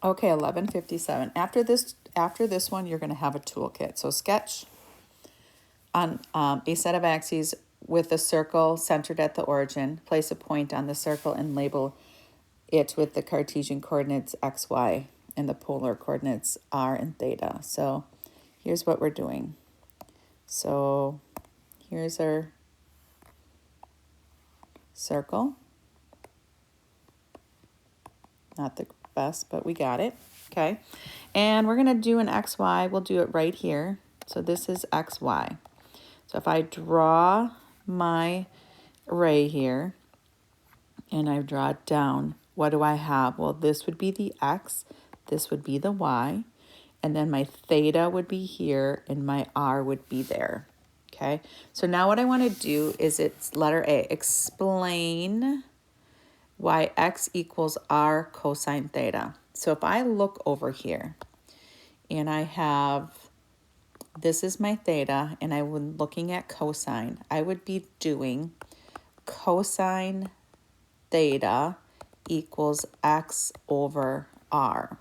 Okay, 11:57. After this one, you're going to have a toolkit. So sketch on a set of axes with a circle centered at the origin. Place a point on the circle and label it with the Cartesian coordinates x, y, and the polar coordinates r and theta. So here's what we're doing. So here's our circle. Not the best, but we got it. Okay. And we're going to do an xy. We'll do it right here. So this is xy. So if I draw my array here and I draw it down, what do I have? Well, this would be the x, this would be the y, and then my theta would be here and my r would be there. Okay, so now what I want to do is it's letter A, explain why x equals r cosine theta. So if I look over here and I have, this is my theta, and I was looking at cosine, I would be doing cosine theta equals x over r,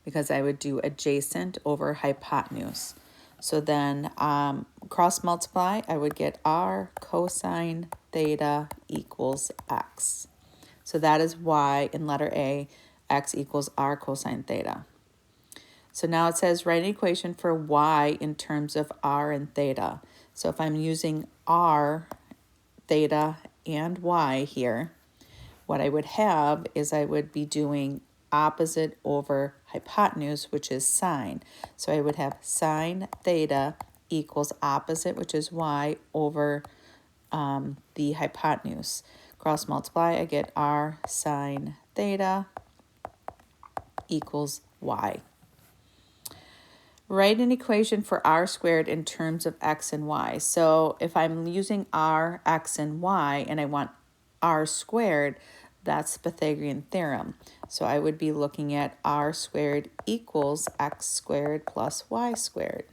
because I would do adjacent over hypotenuse. So then cross multiply, I would get r cosine theta equals x. So that is why in letter A, x equals r cosine theta. So now it says write an equation for y in terms of r and theta. So if I'm using r, theta, and y here, what I would have is I would be doing opposite over hypotenuse, which is sine. So I would have sine theta equals opposite, which is y, over the hypotenuse. Cross multiply, I get r sine theta equals y. Write an equation for r squared in terms of x and y. So if I'm using r, x, and y, and I want r squared, that's the Pythagorean theorem. So I would be looking at r squared equals x squared plus y squared.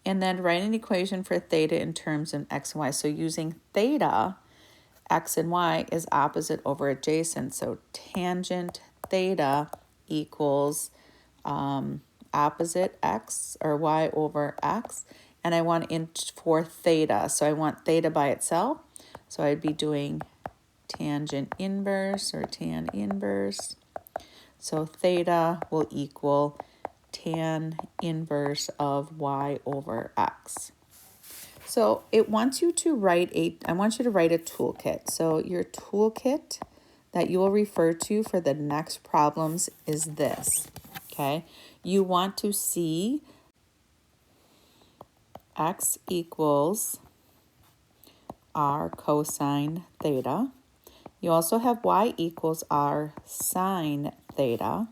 And then write an equation for theta in terms of x and y. So using theta, x and y is opposite over adjacent. So tangent theta equals opposite x or y over x. And I want in for theta. So I want theta by itself. So I'd be doing tangent inverse or tan inverse. So theta will equal tan inverse of y over x. So it wants you to write I want you to write a toolkit. So your toolkit that you will refer to for the next problems is this, okay? You want to see x equals r cosine theta. You also have y equals r sine theta.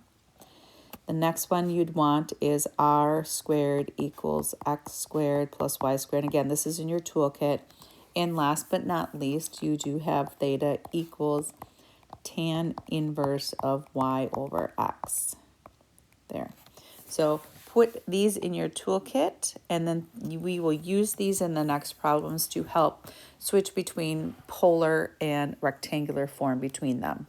The next one you'd want is r squared equals x squared plus y squared. And again, this is in your toolkit. And last but not least, you do have theta equals tan inverse of y over x. There. So put these in your toolkit, and then we will use these in the next problems to help switch between polar and rectangular form between them.